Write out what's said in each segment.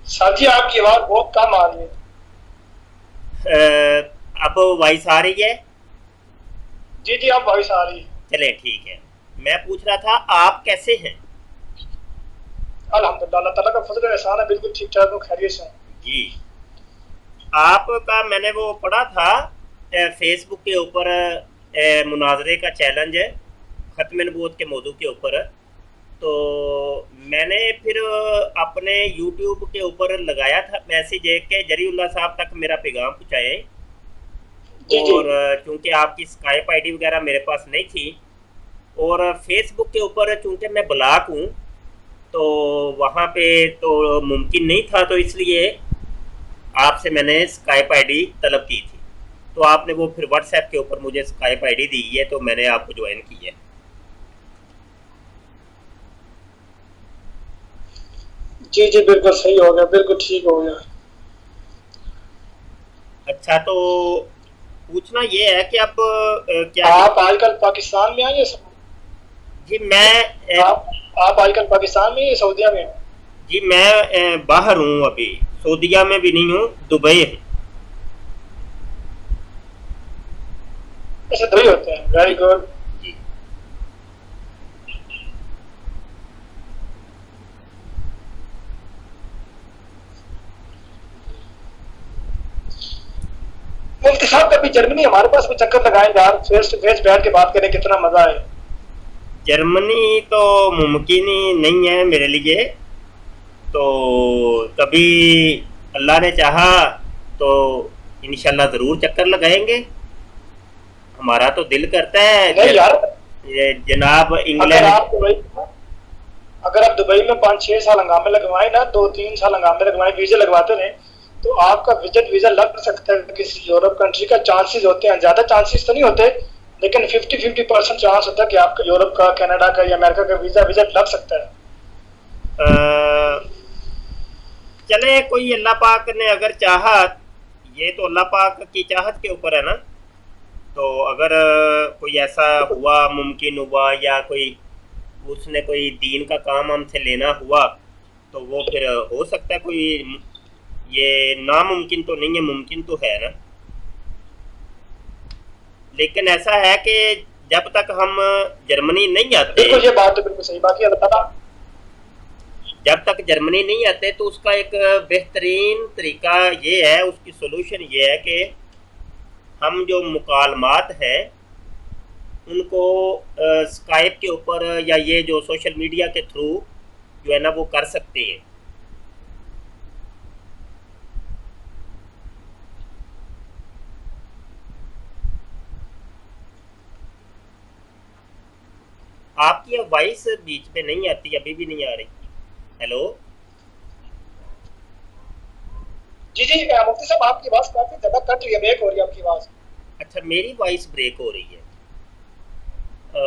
Sir जी आपकी आवाज बहुत कम आ रही है। अब वॉइस आ रही है। जी जी आप वॉइस आ रही है। चले ठीक है। मैं पूछ रहा था आप कैसे हैं। अल्हम्दुलिल्लाह अल्लाह ताला का फजल एहसान है, बिल्कुल ठीक ठाक हूँ, खैरियत से हूँ। जी। आपका मैंने वो पढ़ा था फेसबुक के ऊपर मुनाजरे का चैलेंज है ख़त्म नबूवत के मौजू के ऊपर। तो मैंने फिर अपने यूट्यूब के ऊपर लगाया था मैसेज एक के जरीउल्लाह साहब तक मेरा पैगाम पहुँचाए। जी जी। और चूंकि आपकी स्काइप आईडी वगैरह मेरे पास नहीं थी और फेसबुक के ऊपर चूंकि मैं ब्लॉक हूँ तो वहाँ पे तो मुमकिन नहीं था, तो इसलिए आपसे मैंने स्काइप आईडी तलब की थी। तो आपने वो फिर व्हाट्सएप के ऊपर मुझे स्काइप आईडी दी है तो मैंने आपको ज्वाइन की है। जी जी बिल्कुल सही हो गया, बिल्कुल ठीक हो गया। अच्छा, तो पूछना ये है कि आप क्या आप आजकल पाकिस्तान में आए या जी मैं आप आजकल पाकिस्तान में या सऊदीया में हैं? जी मैं बाहर हूँ अभी। सऊदीया में भी नहीं हूँ, दुबई हूँ। ऐसे दो ही होते हैं, वेरी जी गुड। जी। मुफ्ती साहब कभी जर्मनी हमारे पास भी चक्कर लगाएं यार, फेस टू फेस बैठ के बात करें, कितना मजा है। जर्मनी तो मुमकिन ही नहीं है मेरे लिए। तो कभी अल्लाह ने चाहा तो इंशाल्लाह ज़रूर चक्कर लगाएंगे। हमारा तो दिल करता है नहीं यार, ये जनाब अगर इंग्लैंड। आप दुबई अगर आप दुबई में 5-6 साल हंगामे लगवाए ना, 2-3 साल हंगामे लगवाए, वीजे लगवाते रहे, तो आपका विजिट वीजा लग सकता है किसी यूरोप कंट्री का। चांसेस होते हैं, ज्यादा चांसेस तो नहीं होते, लेकिन 50-50% चांस होता है कि आपका यूरोप का, कनाडा का या अमेरिका का वीजा विजिट लग सकता है। चले कोई अल्लाह पाक ने अगर चाहा, ये तो अल्लाह पाक की चाहत के ऊपर है ना। तो अगर कोई ऐसा हुआ, मुमकिन हुआ या कोई उसने कोई दीन का काम हमसे लेना हुआ तो वो फिर हो सकता है कोई। ये नामुमकिन तो नहीं है, मुमकिन तो है ना। लेकिन ऐसा है कि जब तक हम जर्मनी नहीं आते, बिल्कुल, ये बात तो बिल्कुल सही बात है, अल्लाह ताला। जब तक जर्मनी नहीं आते तो उसका एक बेहतरीन तरीका ये है, उसकी सोल्यूशन ये है कि हम जो मुकालमात हैं उनको स्काइप के ऊपर या ये जो सोशल मीडिया के थ्रू जो है ना वो कर सकते हैं। आपकी वॉइस बीच में नहीं आती, अभी भी नहीं आ रही। हेलो। जी जी मुफ्ती साहब आपकी आवाज काफी ज्यादा कट रही है, ब्रेक हो रही है आपकी आवाज। अच्छा, मेरी वॉइस ब्रेक हो रही है। अ,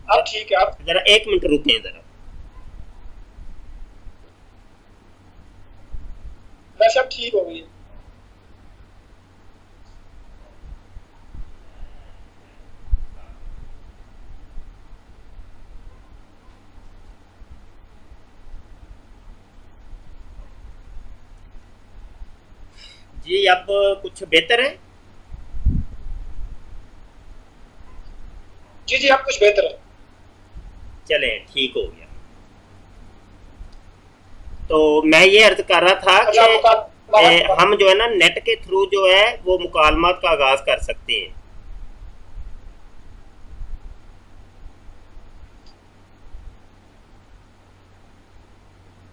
आप ठीक है, आप जरा एक मिनट रुकें जरा। वैसे अब ठीक हो गई। जी अब कुछ बेहतर है। जी जी आप कुछ बेहतर है। चलें ठीक हो गया। तो मैं ये अर्ज कर रहा था अच्छा आप कि मुकाल हम जो है ना नेट के थ्रू जो है वो मुकालमात का आगाज कर सकते हैं।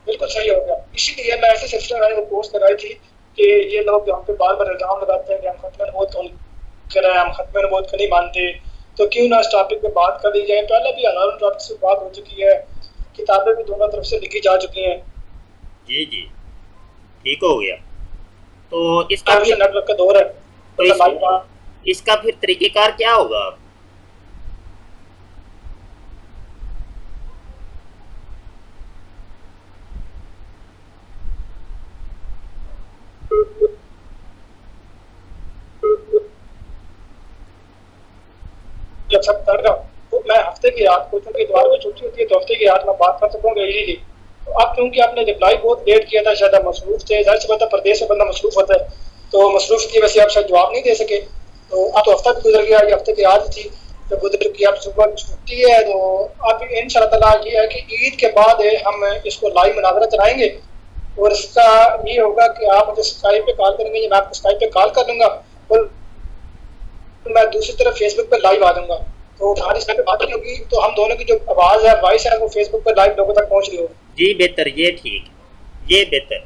बिल्कुल सही हो गया, इसीलिए मैं ऐसे सिलसिले में वो पोस्ट कराई थी कि ये लोग हम पे बार बार इल्जाम लगाते हैं कि हम खत्म नबूवत को कर रहे हैं, हम खत्म नबूवत को नहीं मानते, तो क्यों ना इस टॉपिक पे बात कर ली जाए। पहले भी हजारों टॉपिक पे बात हो चुकी है, किताबें भी दोनों तरफ से लिखी जा चुकी हैं। जी जी ठीक हो गया। तो इसका आज से फिर नेटवर्क का दौर है, तो तो हमारी बात। इसका फिर तरीकेकार क्या होगा। जब सब कर रहा हूँ तो मैं हफ्ते की रात को, क्योंकि इतवार को छुट्टी होती है, तो हफ्ते की रात में बात कर सकूंगा इजीली। तो अब क्योंकि आपने रिप्लाई बहुत लेट किया था, शायद आप मसरूफ थे, जाहिर सी बात है प्रदेश में बंदा मसरूफ होता है, तो मसरूफ की वजह से आप शायद जवाब नहीं दे सके। तो अब तो हफ्ता भी गुजर गया, ये हफ्ते की आज थी तो गुजर की, अब सुबह छुट्टी है। तो अब इंशाअल्लाह ये है कि ईद के बाद हम इसको लाइव मुनाजरा चलाएंगे, और इसका ये होगा कि आप मुझे स्काइप पे कॉल करेंगे या मैं आपको स्काइप पे कॉल कर लूँगा, और मैं दूसरी तरफ फेसबुक पे लाइव आ जाऊँगा। तो हमारी स्काइप पे बात नहीं होगी, तो हम दोनों की जो आवाज़ है, वॉइस है, वो फेसबुक पे लाइव लोगों तक पहुँच रही होगी। जी बेहतर, ये ठीक है, ये बेहतर।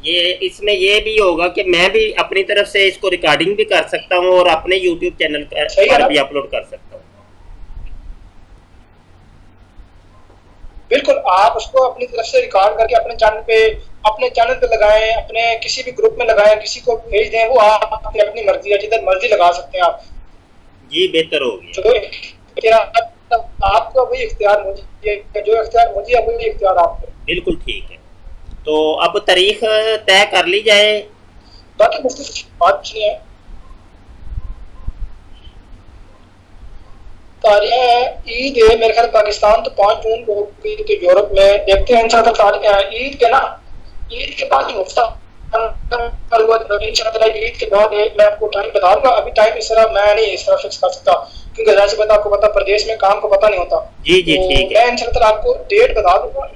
ये इसमें ये भी होगा कि मैं भी अपनी तरफ से इसको रिकॉर्डिंग भी कर सकता हूँ और अपने यूट्यूब चैनल पर भी अपलोड कर सकता हूँ। बिल्कुल, आप उसको अपनी तरफ से रिकॉर्ड करके अपने चैनल पे लगाएं, अपने किसी भी ग्रुप में लगाएं, किसी को भेज दें, वो आपकी अपनी मर्जी है, जिधर मर्जी लगा सकते हैं आप। जी बेहतर हो गया। तो आपका वही इख्तियार मुझे, जो इख्तियार मुझे है वही इख्तियार आपको। बिल्कुल ठीक है। तो अब तारीख तय कर ली जाए। बाकी मुफ्ती बात नहीं है, तारीख ईद है मेरे ख्याल पाकिस्तान तो 5 जून को होगी, तो यूरोप में देखते हैं इंशाअल्लाह ईद के ना, ईद के बाद मुफ्ता इंशाअल्लाह ईद के बाद मैं आपको टाइम बता दूंगा। अभी टाइम इस तरह मैं नहीं इस तरह फिक्स कर सकता, क्योंकि जाहिर सी बात आपको पता प्रदेश में काम को पता नहीं होता। जी जी तो ठीक है, मैं इंशाअल्लाह आपको डेट बता दूंगा,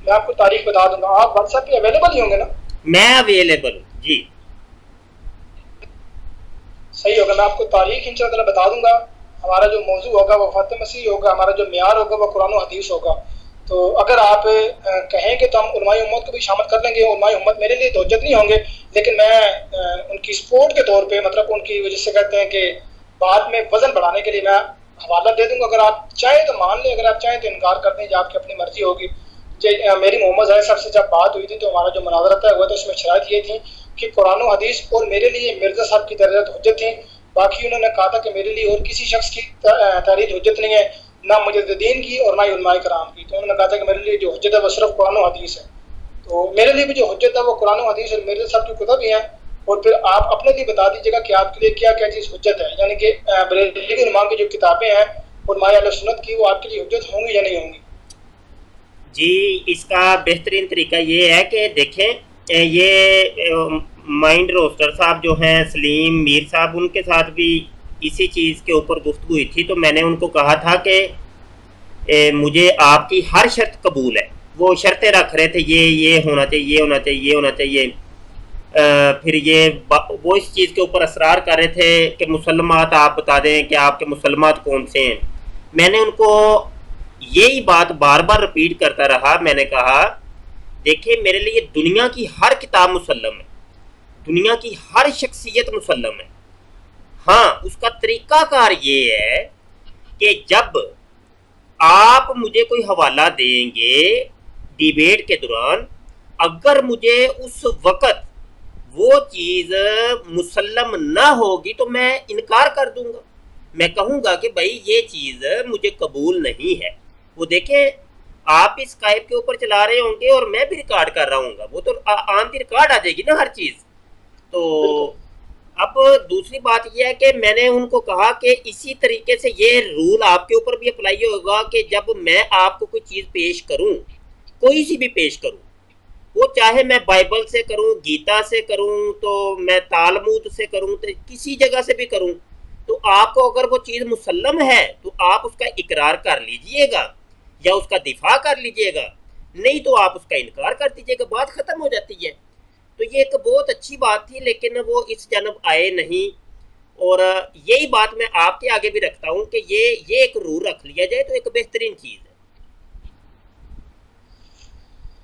मैं आपको तारीख बता दूंगा। आप व्हाट्सएप पे अवेलेबल ही होंगे ना? मैं अवेलेबल हूँ जी। सही होगा, मैं आपको तारीख इंशाअल्लाह बता दूंगा। हमारा जो मौजू होगा वो वफ़ात मसीह होगा, हमारा जो मियार होगा वो कुरान और हदीस होगा। तो अगर आप कहेंगे तो हम उलमाए उम्मत को भी शामिल कर लेंगे। उलमाए उम्मत मेरे लिए तो हुज्जत नहीं होंगे, लेकिन मैं उनकी सपोर्ट के तौर पे, मतलब उनकी वजह से कहते हैं कि बाद में वजन बढ़ाने के लिए मैं हवाला दे दूंगा। अगर आप चाहें तो मान लें, अगर आप चाहें तो इनकार कर दें, जो आपकी अपनी मर्जी होगी। मेरी मोहम्मद ज़ाहिर साहब से जब बात हुई थी तो हमारा जो मुनाज़रा तय हुआ था उसमें शराइत ये थी कि कुरान और हदीस और मेरे लिए मिर्ज़ा साहब की तरह हुज्जत थी। बाकी उन्होंने कहा था कि मेरे लिए और किसी शख्स की तारीख हुज्जत नहीं है, ना मुजद्दिदीन की और ना ही उलमाए कराम की। तो उन्होंने कहा था कि मेरे लिए जो हुज्जत है वो सिर्फ कुरान और हदीस है। तो मेरे लिए भी जो हुज्जत है वो कुरान और हदीस और मिर्ज़ा साहब की कुतुब ही हैं। और फिर आप अपने लिए बता दीजिएगा कि आपके लिए क्या क्या चीज़ हुज्जत है, यानी कि बरेलवी उलमा की जो किताबें हैं उलमाए अहले सुन्नत की, वो आपके लिए हुज्जत होंगी या नहीं होंगी? जी, इसका बेहतरीन तरीका ये है कि देखें, ये माइंड रोस्टर साहब जो हैं सलीम मीर साहब, उनके साथ भी इसी चीज़ के ऊपर गुफ्तगू हुई थी। तो मैंने उनको कहा था कि मुझे आपकी हर शर्त कबूल है। वो शर्तें रख रहे थे, ये होना चाहिए, ये होना चाहिए, ये होना चाहिए। फिर वो इस चीज़ के ऊपर असरार कर रहे थे कि मुसलमात आप बता दें कि आपके मुसलमात कौन से हैं। मैंने उनको यही बात बार बार रिपीट करता रहा। मैंने कहा देखिए, मेरे लिए दुनिया की हर किताब मुसल्लम है, दुनिया की हर शख्सियत मुसल्लम है। हाँ, उसका तरीक़ाकार ये है कि जब आप मुझे कोई हवाला देंगे डिबेट के दौरान, अगर मुझे उस वक़्त वो चीज़ मुसल्लम ना होगी तो मैं इनकार कर दूंगा। मैं कहूँगा कि भाई ये चीज़ मुझे कबूल नहीं है। वो देखें, आप इस स्काइप के ऊपर चला रहे होंगे और मैं भी रिकॉर्ड कर रहा हूँ, वो तो ऑन द रिकॉर्ड आ जाएगी ना हर चीज़। तो अब दूसरी बात यह है कि मैंने उनको कहा कि इसी तरीके से ये रूल आपके ऊपर भी अप्लाई होगा कि जब मैं आपको कोई चीज़ पेश करूँ, कोई सी भी पेश करूँ, वो चाहे मैं बाइबल से करूँ, गीता से करूँ, तो मैं तालमूद से करूँ, तो किसी जगह से भी करूँ, तो आपको अगर वो चीज़ मुसल्लम है तो आप उसका इकरार कर लीजिएगा या उसका दिफा कर लीजिएगा, नहीं तो आप उसका इनकार कर दीजिएगा, बात ख़त्म हो जाती है। तो ये एक बहुत अच्छी बात थी, लेकिन वो इस जानब आए नहीं। और यही बात मैं आपके आगे भी रखता हूँ कि ये एक रूल रख लिया जाए तो एक बेहतरीन चीज़ है।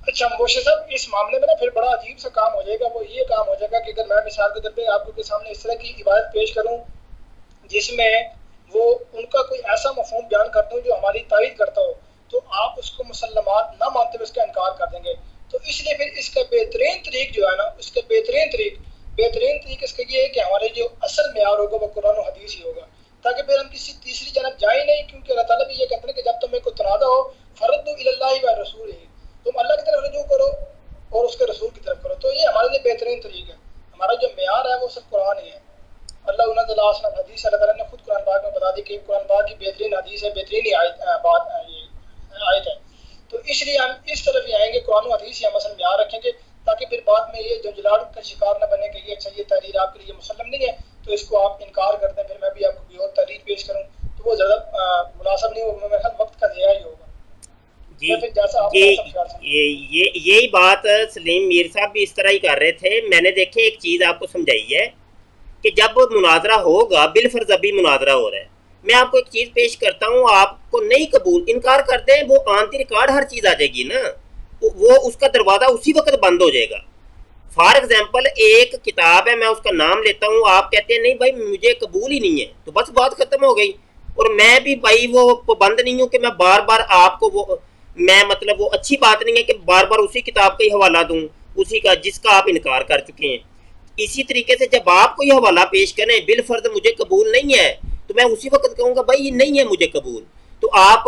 अच्छा मोशे साहब, इस मामले में ना फिर बड़ा अजीब सा काम हो जाएगा। वो ये काम हो जाएगा कि अगर मैं मिसाल के तौर पे आपके सामने इस तरह की इबादत पेश करूं जिसमें वो उनका कोई ऐसा मफहूम बयान करता हूँ जो हमारी तारीफ करता हो, तो आप उसको मुसल्लमात ना मानते हुए उसका इनकार कर देंगे। तो इसलिए फिर इसका बेहतरीन तरीक जो है ना, इसका बेहतरीन तरीक इसका ये है कि हमारे जो असल मेयार होगा वो कुरान और हदीस ही होगा, ताकि फिर हम किसी तीसरी जानब जाए नहीं। क्योंकि अल्लाह ताला भी ये कहते हैं कि जब तुम्हें को तनाज़ा हो फरद्दू इलल्लाहि व रसूल ही, तुम अल्लाह की तरफ रजू करो और उसके रसूल की तरफ करो। तो ये हमारे लिए बेहतरीन तरीका है। हमारा जो मेयार है वो सिर्फ कुरान ही है। अल्लाह हदीस अल्लाह ताला ने खुद कुरान पाक में बता दी कि कुरान पाक की बेहतरीन हदीस है, बेहतरीन ही आयत है। तो इसलिए हम इस तरफ ही आएंगे, कुरान और हदीस या मसल में याद रखेंगे, ताकि फिर बाद में ये जंजलाल का शिकार न बने कि ये अच्छा ये तहरीर आपके लिए मुसल्लम नहीं है तो इसको आप इनकार कर दें, फिर मैं भी आपको कोई और तहरीर पेश करूं, तो वो ज़्यादा मुनासिब नहीं होगा, मेरे ख्याल वक्त का ज़िया ही होगा। जी या फिर जैसा आप यही बात सलीम मीर साहब भी इस तरह ही कर रहे थे। मैंने देखे एक चीज़ आपको समझाई है कि जब मुनाजरा होगा, बिलफर्ज अभी मुनाजरा हो रहा है, मैं आपको एक चीज़ पेश करता हूँ, आपको नहीं कबूल, इनकार कर दें, वो ऑन द रिकॉर्ड हर चीज़ आ जाएगी ना, वो उसका दरवाज़ा उसी वक्त बंद हो जाएगा। फॉर एग्जाम्पल एक किताब है, मैं उसका नाम लेता हूँ, आप कहते हैं नहीं भाई मुझे कबूल ही नहीं है, तो बस बात खत्म हो गई। और मैं भी भाई वो पाबंद नहीं हूँ कि मैं बार बार आपको वो, मैं मतलब वो अच्छी बात नहीं है कि बार बार उसी किताब का ही हवाला दूँ, उसी का जिसका आप इनकार कर चुके हैं। इसी तरीके से जब आप कोई हवाला पेश करें बिलफर्ज मुझे कबूल नहीं है, तो मैं उसी वक्त कहूँगा भाई ये नहीं है मुझे कबूल, तो आप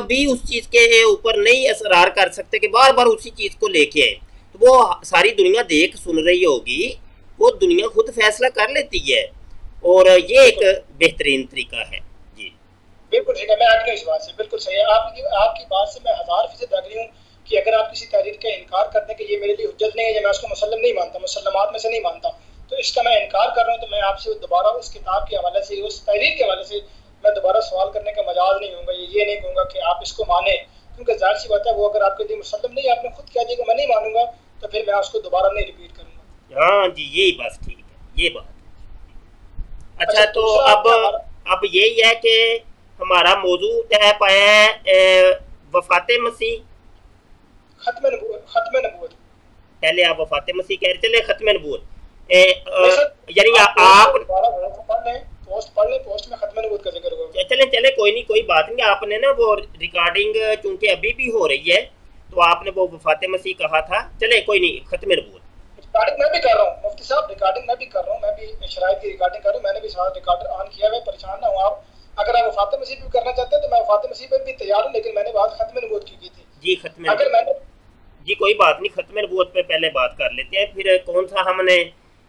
भी उस चीज़ के ऊपर नहीं असरार कर सकते कि बार बार उसी चीज़ को लेके आए। तो वो सारी दुनिया देख सुन रही होगी, वो दुनिया खुद फैसला कर लेती है, और ये एक बेहतरीन तरीका है। जी बिल्कुल ठीक है, मैं आपकी इस बात से बिल्कुल सही है, आपकी बात से मैं 1000% एग्री हूँ कि अगर आप किसी तहरीर का इनकार कर दें कि ये मेरे लिए हुज्जत नहीं है या मैं उसको मुसल्लम नहीं मानता, मुसल्लमात में से नहीं मानता, तो इसका मैं इनकार कर रहा हूँ, तो मैं आपसे दोबारा उस किताब के हवाले से, उस तहरीर के हवाले से मैं दोबारा सवाल करने का मजाज नहीं होगा, ये नहीं कहूँगा कि आप इसको माने, क्योंकि जाहिर सी बात है वो अगर आपके लिए मुसल्लम नहीं, आपने खुद कह दिया कि मैं नहीं मानूंगा, तो फिर मैं उसको दोबारा नहीं रिपीट करूँगा। हाँ जी, यही बस ठीक है, ये बात। अच्छा तो अब यही है कि हमारा मौजू तय पाया है वफात मसीह, खत्म नबूवत। पहले आप वफात मसीह कह रहे, चले खत्म नबूवत, यानी आप पोस्ट पढ़ लें, पोस्ट में खत्म नबूवत का जिक्र होगा। चले कोई नहीं, कोई बात नहीं, आपने ना वो रिकॉर्डिंग चूंकि अभी भी हो रही है, तो आपने वो वफात मसीह कहा था, चले कोई नहीं, खत्म नबूवत रिकॉर्डिंग मैं भी कर रहा हूँ मुफ्ती साहब, रिकॉर्डिंग मैं भी कर रहा हूँ, मैं भी शराइत की रिकॉर्डिंग कर रहा हूँ, मैंने भी सारा रिकॉर्डर ऑन किया है, परेशान ना हो आप। अगर आप वफात मसीह भी करना चाहते हैं तो मैं वफात मसीह पर भी तैयार हूँ, लेकिन मैंने बात खत्म नबूवत की थी। जी खत्म, अगर मैंने जी कोई बात नहीं, खत्म नबूवत पे पहले बात कर लेते हैं, फिर कौन सा हमने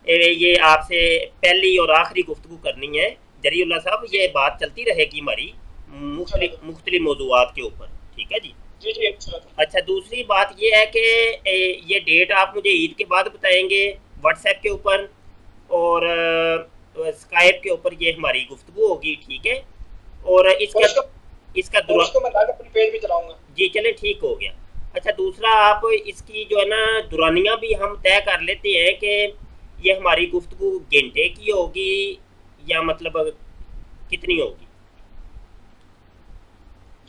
ये आपसे पहली और आखिरी गुफ्तगू करनी है जरीउल्लाह साहब, ये बात चलती रहेगी हमारी मुख्तलिफ मौजूआत के ऊपर, ठीक है जी। जी जी अच्छा दूसरी बात ये है कि ये डेट आप मुझे ईद के बाद बताएंगे व्हाट्सएप के ऊपर, और स्काइप के ऊपर ये हमारी गुफ्तगू होगी, ठीक है। और इसका अपनी पेज भी चलाऊंगा। जी चले ठीक हो गया। अच्छा दूसरा आप इसकी जो है ना दुरानियाँ भी हम तय कर लेते हैं कि ये हमारी गुफ्तगू घंटे की होगी या मतलब कितनी होगी।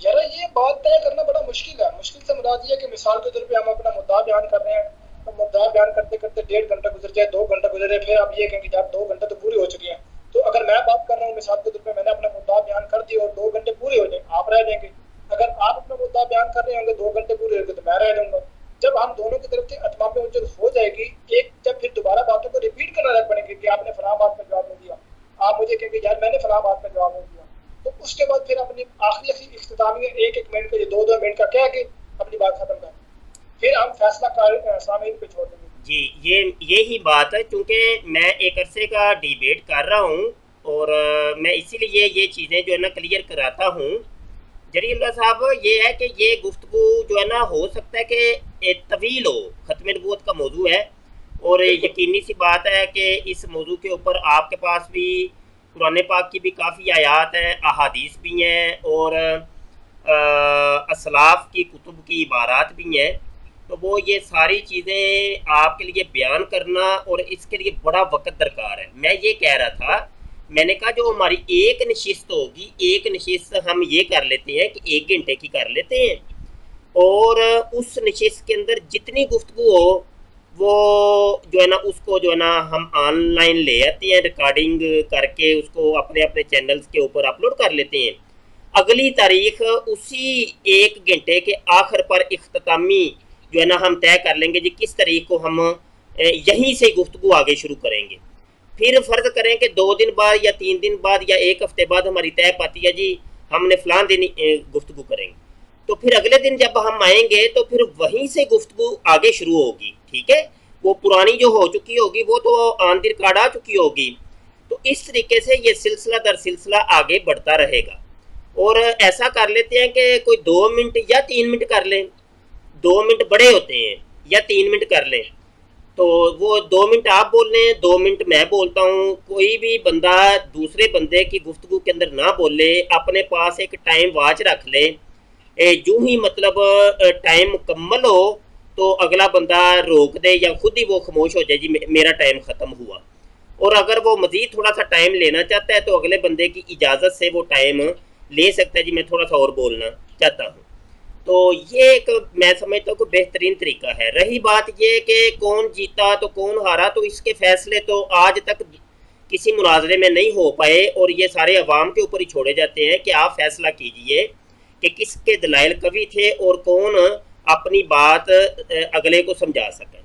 यार ये बात तय करना बड़ा मुश्किल है, मुश्किल से मुराद ये है कि मिसाल के तौर पे हम अपना मुद्दा बयान कर रहे हैं, तो मुद्दा बयान करते करते 1.5 घंटा गुजर जाए, 2 घंटा गुजर जाए, फिर आप ये कहेंगे यार 2 घंटे तो पूरे हो चुके हैं, तो अगर मैं बात कर रहा हूँ मिसाल के तौर पे मैंने अपना मुद्दा बयान कर दिया और 2 घंटे पूरे हो जाए, आप रह जाएंगे। अगर आप अपना मुद्दा बयान कर रहे होंगे 2 घंटे पूरे होंगे तो मैं रह जाऊंगा। जब हम दोनों की तरफ से अतमाम उज्जत हो जाएगी, एक जब फिर दोबारा बातों को रिपीट करना रह पड़ेंगे कि आपने फलां बात का जवाब नहीं दिया, आप मुझे कहेंगे यार मैंने फलां बात का जवाब नहीं दिया, तो उसके बाद फिर अपनी आखिरी इख्तितामी में 1-1 मिनट का, 2-2 मिनट का कह के अपनी बात खत्म कर, फिर हम फैसला सामीन पे छोड़ देंगे। जी यही बात है, क्योंकि मैं एक अरसे का डिबेट कर रहा हूँ और मैं इसीलिए ये चीज़ें जो है ना क्लियर कराता हूँ। जरीउल्लाह साहब ये है कि ये गुफ्तगू जो है ना हो सकता है कि तवील हो, ख़त्म नबूवत का मौजू है, और यकीनी सी बात है कि इस मौजू के ऊपर आपके पास भी कुरान पाक की भी काफ़ी आयात हैं, अहादीस भी हैं, और असलाफ़ की कुतुब की इबारात भी हैं, तो वो ये सारी चीज़ें आपके लिए बयान करना और इसके लिए बड़ा वक्त दरकार है। मैं ये कह रहा था, मैंने कहा जो हमारी एक नशिस्त होगी, एक नशिस्त हम ये कर लेते हैं कि 1 घंटे की कर लेते हैं, और उस नशिस्त के अंदर जितनी गुफ्तगू हो वो जो है ना उसको जो है ना हम ऑनलाइन ले आते हैं, रिकॉर्डिंग करके उसको अपने अपने चैनल्स के ऊपर अपलोड कर लेते हैं। अगली तारीख उसी 1 घंटे के आखिर पर इख्तितामी जो है ना हम तय कर लेंगे जी किस तारीख को हम यहीं से गुफ्तगू आगे शुरू करेंगे। फिर फ़र्ज़ करें कि 2 दिन बाद या 3 दिन बाद या 1 हफ़्ते बाद हमारी तय पाती है जी हमने फ़लाँ दिन गुफ्तगू करेंगे, तो फिर अगले दिन जब हम आएंगे तो फिर वहीं से गुफ्तगू आगे शुरू होगी, ठीक है। वो पुरानी जो हो चुकी होगी वो तो ऑन द रिकॉर्ड आ चुकी होगी, तो इस तरीके से ये सिलसिला दर सिलसिला आगे बढ़ता रहेगा। और ऐसा कर लेते हैं कि कोई 2 मिनट या 3 मिनट कर लें, 2 मिनट बड़े होते हैं या 3 मिनट कर लें, तो वो 2 मिनट आप बोल रहे हैं, 2 मिनट मैं बोलता हूँ। कोई भी बंदा दूसरे बंदे की गुफ्तगू के अंदर ना बोले, अपने पास एक टाइम वॉच रख ले। यूं ही मतलब टाइम मुकम्मल हो तो अगला बंदा रोक दे या खुद ही वो खामोश हो जाए जी मेरा टाइम ख़त्म हुआ। और अगर वो मज़ीद थोड़ा सा टाइम लेना चाहता है तो अगले बंदे की इजाज़त से वो टाइम ले सकता है जी मैं थोड़ा सा और बोलना चाहता हूँ। तो ये एक मैं समझता हूँ कि बेहतरीन तरीका है। रही बात ये कि कौन जीता तो कौन हारा, तो इसके फैसले तो आज तक किसी मुनाजरे में नहीं हो पाए और ये सारे अवाम के ऊपर ही छोड़े जाते हैं कि आप फैसला कीजिए कि किसके दलाइल कवी थे और कौन अपनी बात अगले को समझा सके।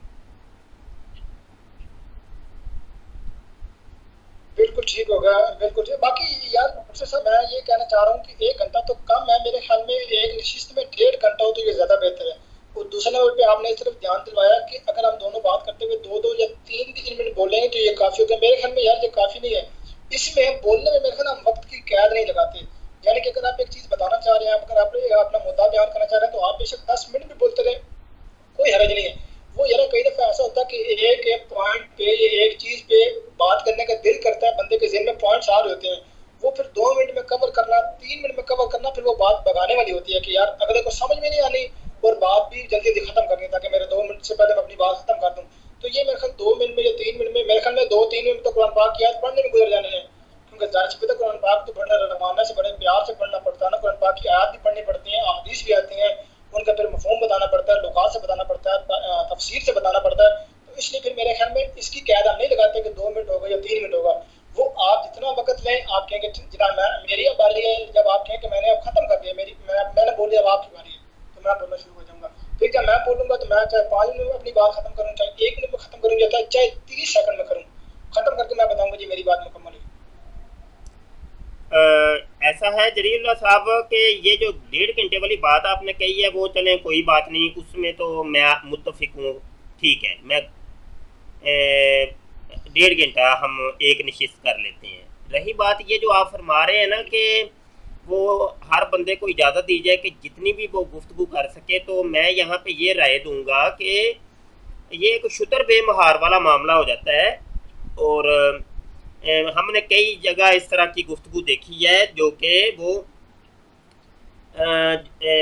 बिल्कुल ठीक हो गया, बिल्कुल ठीक। बाकी यार मुझसे सब मैं ये कहना चाह रहा हूँ कि 1 घंटा तो कम है मेरे ख्याल में, एक नशिस्त में 1.5 घंटा हो तो ये ज़्यादा बेहतर है। और दूसरे नंबर पे आपने सिर्फ ध्यान दिलवाया कि अगर हम दोनों बात करते हुए 2-2 या 3-3 मिनट बोलेंगे तो ये काफ़ी हो गया। मेरे ख्याल में यार ये काफ़ी नहीं है, इसमें बोलने में मेरे ख्याल हम वक्त की कैद नहीं लगाते। यानी कि अगर आप एक चीज़ बताना चाह रहे हैं, अगर आप अपना मुद्दा बयान करना चाह रहे हैं तो आप बेशक 10 मिनट भी बोलते रहे, कोई हर्ज नहीं है। वो यार कई दफा ऐसा होता है कि एक एक पॉइंट पे या एक चीज पे बात करने का दिल करता है, बंदे के जेहन में पॉइंट्स आ रहे होते हैं, वो फिर 2 मिनट में कवर करना, 3 मिनट में कवर करना, फिर वो बात भगाने वाली होती है कि यार अगले को समझ में नहीं आनी और बात भी जल्दी जल्दी खत्म करनी ताकि मेरे 2 मिनट से पहले मैं अपनी बात खत्म कर दूं। तो ये मेरे ख्याल 2 मिनट में या 3 मिनट में, मेरे ख्याल में 2-3 मिनट तो कुरान पाक की आयत पढ़ने में गुजर जाने हैं। क्योंकि जाहिर सी बात है कुरान पाक तो बड़ा रवाना से बड़े प्यार से पढ़ना पड़ता है ना, कुरान पाक की आयत भी पढ़नी पड़ती है, अहादीस भी आती हैं, उनका फिर मफहूम बताना पड़ता है, लुगात से बताना पड़ता है, तफसीर से बताना पड़ता है। तो इसलिए फिर मेरे ख्याल में इसकी कैद हम नहीं लगाते कि 2 मिनट होगा या 3 मिनट होगा। वो आप जितना वक्त लें, आप कहेंगे जितना मैं मेरी अब बारी है, जब आप कहें कि मैंने अब खत्म कर दिया, मैंने बोल दिया अब आपकी बारी है, तो मैं बोलना शुरू हो जाऊंगा। फिर जब मैं बोलूंगा तो मैं चाहे 5 मिनट में अपनी बात खत्म करूँ, चाहे 1 मिनट में खत्म करूँ, या चाहे 30 सेकंड में करूँ, खत्म करके मैं बताऊंगा जी मेरी बात मुकम्मल हुई। ऐसा है जरील्ला साहब कि ये जो 1.5 घंटे वाली बात आपने कही है वो चलें कोई बात नहीं, उसमें तो मैं मुत्तफिक हूँ, ठीक है। मैं 1.5 घंटा हम एक नशिस्त कर लेते हैं। रही बात ये जो आप फरमा रहे हैं ना कि वो हर बंदे को इजाज़त दी जाए कि जितनी भी वो गुफ्तगू कर सके, तो मैं यहाँ पे ये राय दूंगा कि ये एक शुतर बेमहार वाला मामला हो जाता है। और हमने कई जगह इस तरह की गुफ्तगू देखी है जो कि वो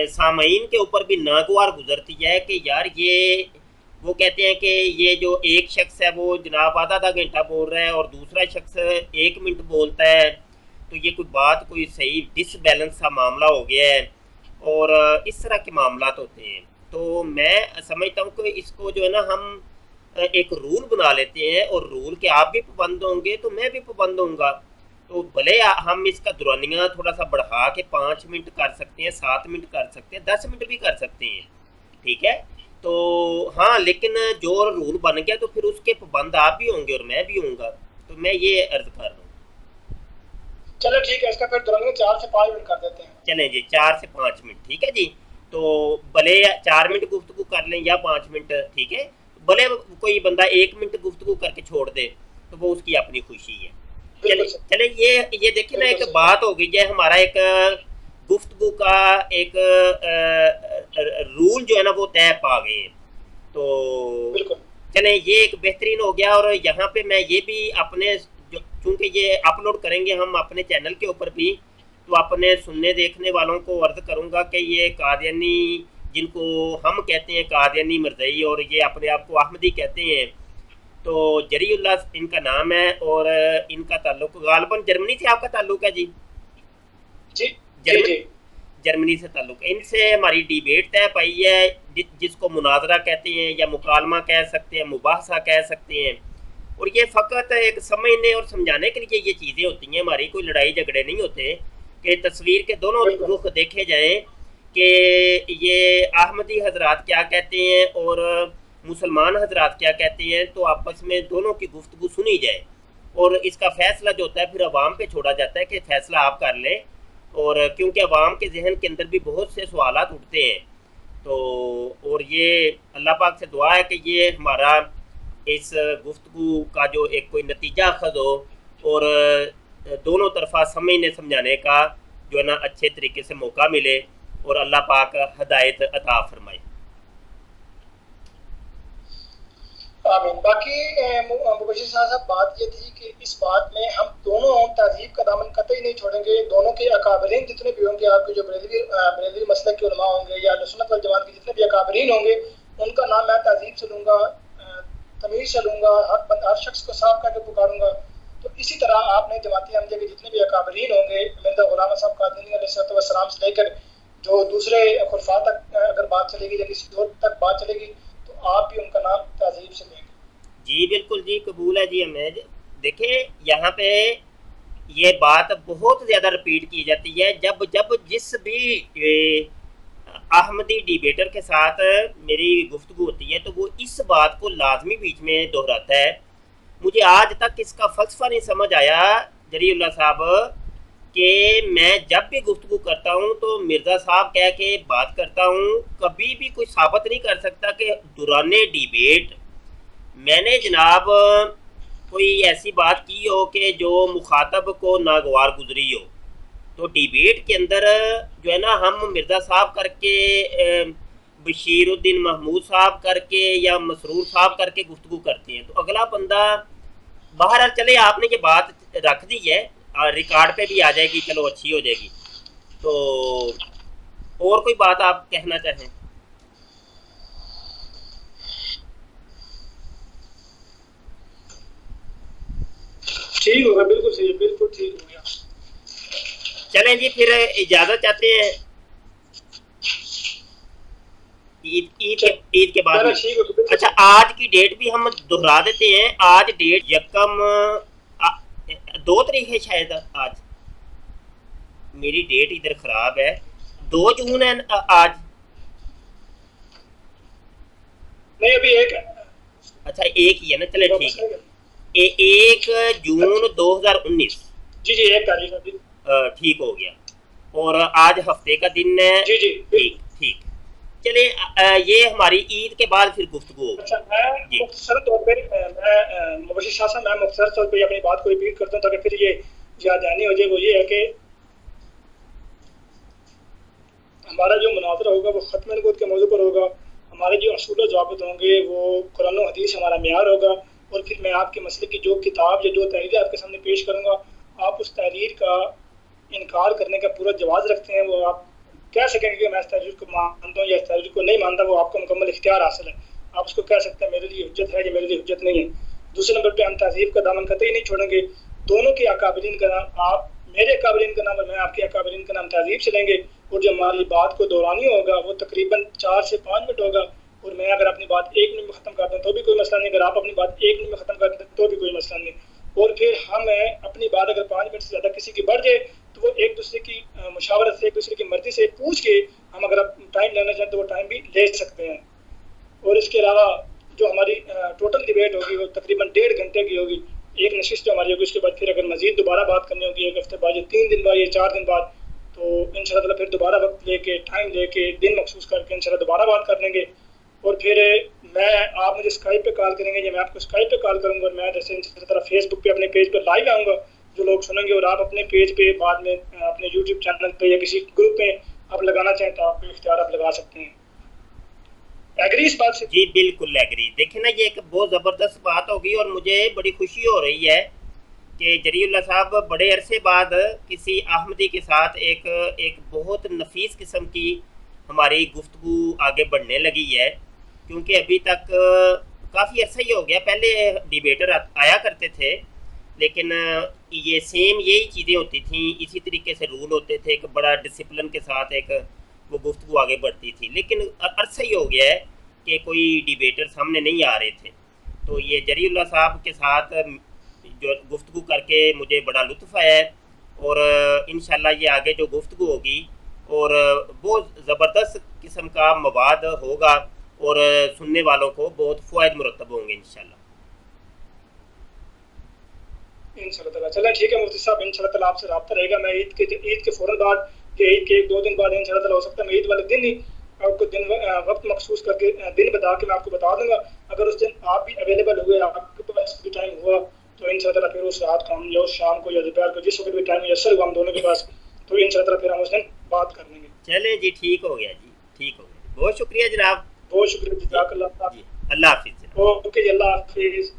सामईन के ऊपर भी नागवार गुजरती है कि यार ये वो कहते हैं कि ये जो एक शख्स है वो जनाब आधा आधा घंटा बोल रहा है और दूसरा शख्स 1 मिनट बोलता है, तो ये कोई बात कोई सही डिसबैलेंस सा मामला हो गया है। और इस तरह के मामला होते हैं। तो मैं समझता हूँ कि इसको जो है ना हम एक रूल बना लेते हैं और रूल के आप भी पाबंद होंगे तो मैं भी पाबंद होऊंगा। तो भले हम इसका दुरानिया थोड़ा सा बढ़ा के 5 मिनट कर सकते हैं, 7 मिनट कर सकते हैं, 10 मिनट भी कर सकते हैं, ठीक है। तो हाँ, लेकिन जो रूल बन गया तो फिर उसके पाबंद आप भी होंगे और मैं भी होऊंगा। तो मैं ये अर्ज कर रहा हूँ। चलो ठीक है, इसका फिर तुरंत 4 से 5 मिनट कर देते हैं। चलें जी, 4 से 5 मिनट, ठीक है जी। तो भले 4 मिनट गुफ्तगू कर लें या 5 मिनट, ठीक है। भले कोई बंदा 1 मिनट गुफ्तगू करके छोड़ दे तो वो उसकी अपनी खुशी है। चले बिल्कुल चले ये देखिए ना, एक बिल्कुल बात हो गई है हमारा एक गुफ्तगू का एक रूल जो है ना वो तय पा गए हैं। तो बिल्कुल चलें ये एक बेहतरीन हो गया। और यहाँ पे मैं ये भी अपने चूँकि ये अपलोड करेंगे हम अपने चैनल के ऊपर भी, तो अपने सुनने देखने वालों को अर्ज करूँगा कि ये कादियानी जिनको हम कहते हैं कादियानी मरज़ई और ये अपने आप को अहमदी कहते हैं, तो जरीउल्लाह इनका नाम है और इनका ताल्लुक गालबन जर्मनी से आपका ताल्लुक है जी। जी जी जर्मनी जी जर्मनी से ताल्लुक है। इनसे हमारी डिबेट तय पाई है, जिसको मुनाजरा कहते हैं या मुकालमा कह सकते हैं, मुबाहसा कह सकते हैं। और ये फ़कत एक समझने और समझाने के लिए ये चीज़ें होती हैं, हमारी कोई लड़ाई झगड़े नहीं होते कि तस्वीर के दोनों बिल्कुल रुख देखे जाएँ कि ये अहमदी हजरात क्या कहते हैं और मुसलमान हजरात क्या कहते हैं, तो आपस में दोनों की गुफ्तगू सुनी जाए और इसका फ़ैसला जो होता है फिर अवाम पे छोड़ा जाता है कि फ़ैसला आप कर लें। और क्योंकि अवाम के जहन के अंदर भी बहुत से सवालात उठते हैं, तो और ये अल्लाह पाक से दुआ है कि ये हमारा इस गुफ्तगू का जो एक कोई नतीजा अखज़ हो और दोनों तरफा समझने समझाने का जो है ना अच्छे तरीके से मौका मिले और अल्लाह पाक हदायत अता फरमाए। बाकी मुबशिर साहब बात ये थी कि इस बात में हम दोनों तहजीब का दामन कतई नहीं छोड़ेंगे। दोनों के अकाबरीन जितने भी होंगे, आपके जो बरेलवी मसलक के उलमा होंगे या सुन्नत वल जमात के जितने भी अकाबरीन होंगे, उनका नाम मैं तहजीब से लूँगा, तमीज़ से लूँगा, हर शख्स को साफ करके पुकारूंगा। तो इसी तरह आपने जमाती अहमदिया के जितने भी अकाबरीन होंगे, मिर्ज़ा गुलाम साहब कादयानी अलैहिस्सलाम से लेकर जो दूसरे खुलफा तक अगर बात चलेगी या किसी और तक बात चलेगी, तो आप भी उनका नाम तहजीब से लेंगे। जी बिल्कुल जी, कबूल है जी हमें। देखिए यहाँ पे ये बात बहुत ज़्यादा रिपीट की जाती है, जब जब जिस भी अहमदी डिबेटर के साथ मेरी गुफ्तगू होती है तो वो इस बात को लाजमी बीच में दोहराता है। मुझे आज तक इसका फ़लसफ़ा नहीं समझ आया जरीउल्लाह साहब कि मैं जब भी गुफ्तगू करता हूँ तो मिर्ज़ा साहब कह के बात करता हूँ, कभी भी कोई साबित नहीं कर सकता कि दौराने डिबेट मैंने जनाब कोई ऐसी बात की हो कि जो मुखातब को नागवार गुजरी हो। तो डिबेट के अंदर जो है ना, हम मिर्ज़ा साहब करके, बशीरुद्दीन महमूद साहब करके या मसरूर साहब करके गुफ्तगू करते हैं, तो अगला बंदा बाहर चले, आपने ये बात रख दी है, रिकॉर्ड पे भी आ जाएगी, चलो अच्छी हो जाएगी। तो और कोई बात आप कहना चाहें? ठीक होगा, बिल्कुल सही, बिल्कुल ठीक हो गया। चलें जी, फिर इजाज़त चाहते हैं ईद के बाद में। अच्छा, आज की डेट भी हम दोहरा देते हैं। आज डेट यकम 2 तारीख है शायद। आज मेरी डेट इधर खराब है, 2 जून है आज। नहीं, अभी एक है। अच्छा, एक ही है ना, चले ठीक है। 1 जून 2019। जी जी, 1 तारीख अभी ठीक हो गया। और आज हफ्ते का दिन है। जी जी, ठीक ठीक। चले, ये हमारी ईद के बाद फिर गुफ्तगू होगी। अच्छा, मैं मुख्तसर तौर पे मुबशिर साहब, मैं मुख्तसर तौर पे अपनी बात को रिपीट करता हूँ ताकि फिर ये याददानी हो जाए। वो ये है कि हमारा जो मुनाज़रा होगा वो ख़त्म नबूवत के मौजू पर होगा। हमारे जो असूल ज़ाबित होंगे वो कुरान और हदीस हमारा मेयार होगा। और फिर मैं आपके मसले की जो किताब या जो तहरीर आपके सामने पेश करूँगा, आप उस तहरीर का इनकार करने का पूरा जवाज़ रखते हैं। वो आप कह सकेंगे कि मैं इस तहरीर को मानता हूँ या इस तहरीर को नहीं मानता, वो आपको मुकम्मल इख्तियार हासिल है। आप उसको कह सकते हैं मेरे लिए हुज्जत है या मेरे लिए हुज्जत नहीं है। दूसरे नंबर पे हम तहज़ीब का दामन कतई नहीं छोड़ेंगे। दोनों के अकाबरीन का नाम, आप मेरे अकाबरीन का नाम और मैं आपके अकाबरीन का नाम तहज़ीब से लेंगे। और जो हमारी बात को दोहरानी होगा वो तकरीबन 4 से 5 मिनट होगा। और मैं अगर अपनी बात 1 मिनट में ख़त्म कर दूँ तो भी कोई मसला नहीं, अगर आप अपनी बात 1 मिनट में ख़त्म कर दें तो भी कोई मसला नहीं। और फिर हम अपनी बात अगर 5 मिनट से ज़्यादा किसी की बढ़ जाए तो वो एक दूसरे की मुशावरत से, एक दूसरे की मर्जी से पूछ के हम अगर टाइम लेना चाहें तो वो टाइम भी ले सकते हैं। और इसके अलावा जो हमारी टोटल डिबेट होगी वो तकरीबन 1.5 घंटे की होगी। एक नशिस्त जो हमारी होगी, उसके बाद फिर अगर मजीद दोबारा बात करनी होगी 1 हफ्ते बाद या 3 दिन बाद या 4 दिन बाद, तो इंशाल्लाह फिर दोबारा वक्त लेके, टाइम लेके, दिन मखसूस करके इंशाल्लाह दोबारा बात कर लेंगे। और फिर आप मुझे स्काइप पे कॉल करेंगे या मैं आपको स्काइप पे कॉल करूँगा। और मैं जैसे इंशाल्लाह फेसबुक पे अपने पेज पर लाइव आऊँगा, जो लोग सुनेंगे, और आप अपने पेज पे बाद में अपने यूट्यूब चैनल पे या किसी ग्रुप में आप लगाना चाहें तो आप इख्तियार आप लगा सकते हैं। एग्री इस बात से? जी बिल्कुल एग्री। देखिए ना, ये एक बहुत ज़बरदस्त बात होगी और मुझे बड़ी खुशी हो रही है कि जरीउल्लाह साहब बड़े अरसे बाद किसी अहमदी के साथ एक बहुत नफीस किस्म की हमारी गुफ्तगू आगे बढ़ने लगी है। क्योंकि अभी तक काफ़ी अर्सा ही हो गया, पहले डिबेटर आया करते थे, लेकिन ये सेम यही चीज़ें होती थी, इसी तरीके से रूल होते थे, एक बड़ा डिसिप्लिन के साथ एक वो गुफ्तगू आगे बढ़ती थी। लेकिन अरसा ही हो गया है कि कोई डिबेटर सामने नहीं आ रहे थे। तो ये जरीउल्लाह साहब के साथ जो गुफ्तगू करके मुझे बड़ा लुत्फ़ आया है। और इंशाल्लाह ये आगे जो गुफ्तगू होगी और बहुत ज़बरदस्त किस्म का मवाद होगा और सुनने वालों को बहुत फ़वाइद मुरतब होंगे इंशाल्लाह। इंशाल्लाह। चलें ठीक है मुफ्ती साहब, इंशाल्लाह आपसे रब्ता रहेगा। मैं ईद के फ़ौरन बाद या ईद के 1-2 दिन बाद इंशाल्लाह हो सकता है मैं ईद वाले दिन ही आपको दिन वक्त मखसूस करके दिन बता के मैं आपको बता दूंगा। अगर उस दिन आप भी अवेलेबल हुए, आपके पास भी टाइम हुआ, तो इंशाल्लाह फिर उस रात को हम या शाम को या दोपहर को जिस वक्त भी टाइम मैसर हुआ हम दोनों के पास, तो इंशाल्लाह फिर हम उस दिन बात कर लेंगे। चलें जी, ठीक हो गया जी, ठीक हो गया। बहुत शुक्रिया जनाब, बहुत शुक्रिया, जज़ाकल्लाह। अल्लाह हाफिज़। ओके, अल्लाह हाफिज।